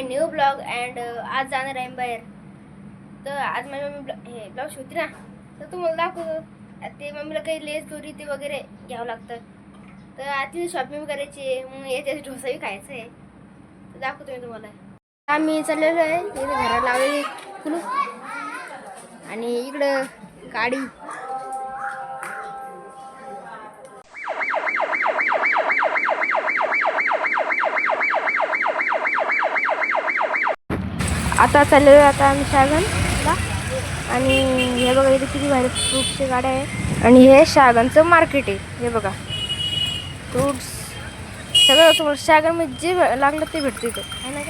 My new blog and आज जाणार आहे बाहेर. तर आज माझी मम्मी हे ब्लॉग शिवते ना, तर तुम्हाला दाखवतो. ते मम्मीला काही लेस दोरी ते वगैरे घ्यावं लागतं. तर आधी शॉपिंग करायची आहे, मग याच्यात डोसाही खायचं आहे. तर दाखवतो मी तुम्हाला. आम्ही चाललेलो आहे इथे घराला लावलेली कुलूप आणि इकडं गाडी. आता चाललेलो आता आम्ही शागनला. आणि हे बघा इथे किती भारी फ्रूटची गाड्या आहे. आणि हे शागनचं मार्केट आहे. हे बघा फ्रूट्स सगळं तुम्हाला शागनमध्ये जे लागलं ते भेटतं इथं, आहे ना.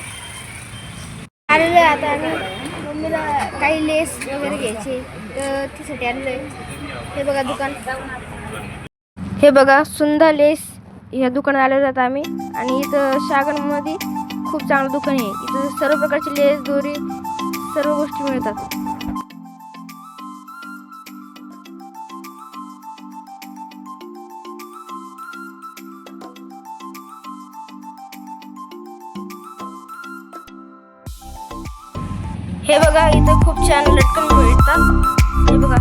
आलेलं आहे आता आम्ही मम्मीला काही लेस वगैरे घ्यायचे, तर त्यासाठी आलेलो आहे. हे बघा दुकान, हे बघा सुंदर लेस. ह्या दुकानात आलेलो आता आम्ही. आणि इथं शागनमध्ये खूप चांगलं दुकान आहे. इथं सर्व प्रकारची लेस दोरी सर्व गोष्टी मिळतात. हे बघा इथं खूप छान लटकन भेटतात. हे बघा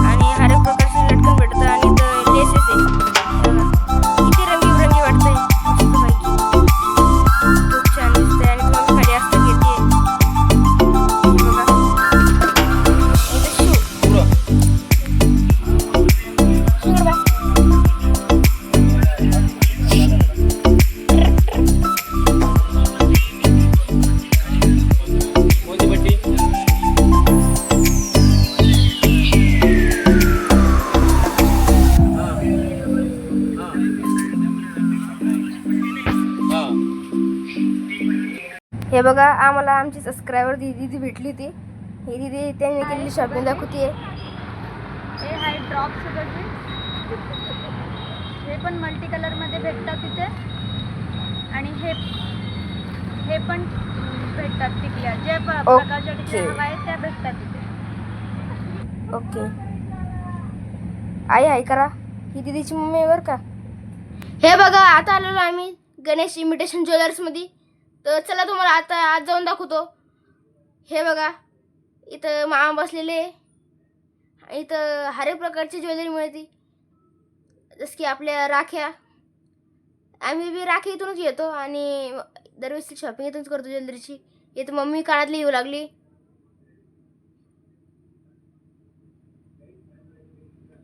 आणि हर एक प्रकारचे लटकन भेटतात. आणि इथं लेसेस आहे. किती रंगीबिरंगी वाटतंय, खूप छान दिसतंय. आणि तुम्हाला खाली असतं घेते. हे बघा इथं शू हे बघा आम्हाला आमची सबस्क्रायबर दीदी भेटली होती. ही दीदी त्यांनी केलेली शॉपिंग दाखवते. हे आहे ड्रॉप शुगर ड्रिंक्स. हे पण मल्टी कलरमध्ये भेटतात तिथे. आणि हे पण भेटतात टिकल्या, जे प्रकारच्या टिकल्या हव्या आहेत त्या भेटतात तिथे. ओके आई आहे करा, ही दीदीची मम्मी आहे बरं का. हे बघा आता आलेलो आम्ही गणेश इमिटेशन ज्वेलर्समध्ये. तर चला तुम्हाला आता आज जाऊन दाखवतो. हे बघा इथं मामा बसलेले. इथं हर एक प्रकारची ज्वेलरी मिळते, जसं की आपल्या राख्या. आम्ही बी राखी इथूनच घेतो आणि दरवेळेस शॉपिंग इथूनच करतो ज्वेलरीची. इथं मम्मी कानातली येऊ लागली.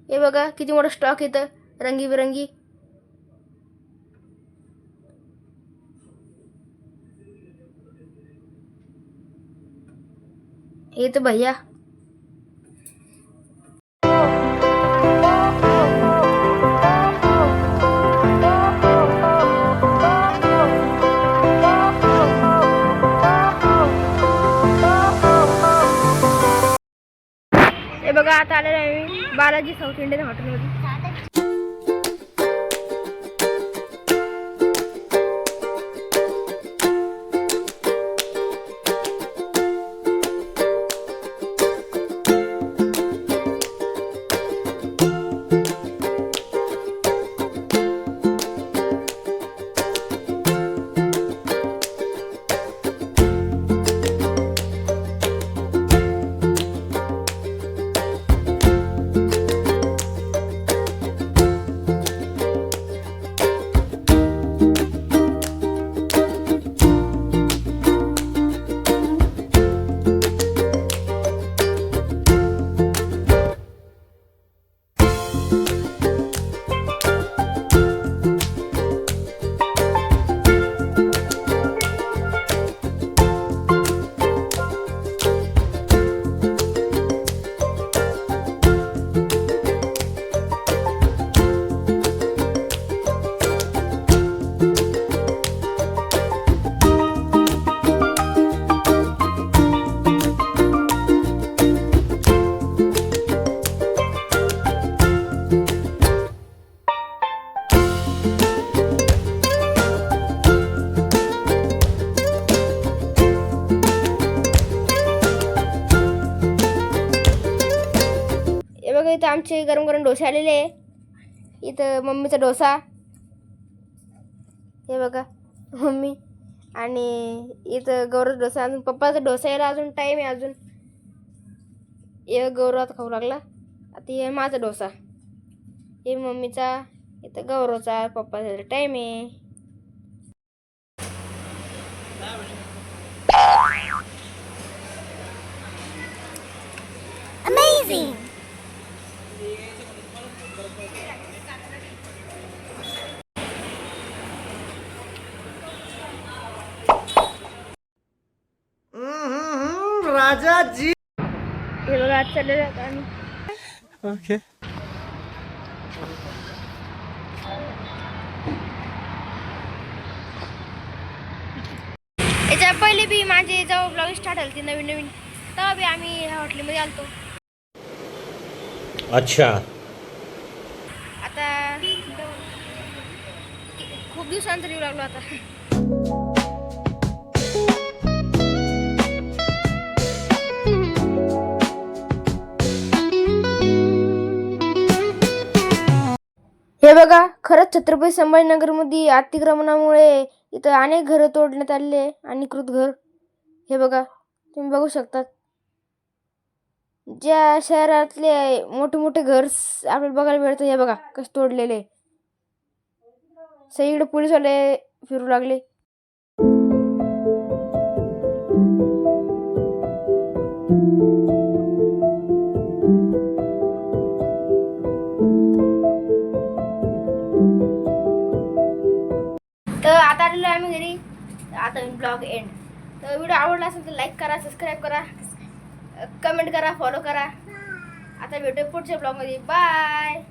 हे बघा किती मोठा स्टॉक येतं रंगीबिरंगी. हे तर भैया हे बघा आता आलेलं आहे मी बालाजी साऊथ इंडियन हॉटेलमध्ये. इथं आमचे गरम गरम डोसे आलेले आहे. इथं मम्मीचा डोसा. हे बघा मम्मी आणि इथं गौरव डोसा, अजून पप्पाचा डोसा यायला अजून टाईम आहे. अजून एक गौरव आता खाऊ लागला. आता हे माझा डोसा, हे मम्मीचा, इथं गौरवचा, पप्पाचा टाईम आहे. अमेझिंग. राजा जी. हे बघा आज चालले जात आम्ही. ओके. याच्या पहिले बी माझे जेव्हा ब्लॉग स्टार्ट झाली ती नवीन नवीन, तेव्हा बी आम्ही ह्या हॉटेलमध्ये आलतो. अच्छा. आता खूप दिवसानंतर येऊ लागलो आता. हे बघा, खरंच छत्रपती संभाजीनगरमध्ये अतिक्रमणामुळे इथं अनेक घरं तोडण्यात आले, अनधिकृत घर. हे बघा, तुम्ही बघू शकता. ज्या शहरातले मोठे मोठे घर आपल्याला बघायला मिळतं, हे बघा कसे तोडलेले. सगळीकडे पोलीसवाले फिरू लागले. तर आता आलेलो आहे आम्ही घरी. आता ब्लॉग एंड. तर व्हिडिओ आवडला असेल तर लाईक करा, सबस्क्राईब करा, कमेंट करा, फॉलो करा. आता भेटूया पुढच्या ब्लॉगमध्ये. बाय.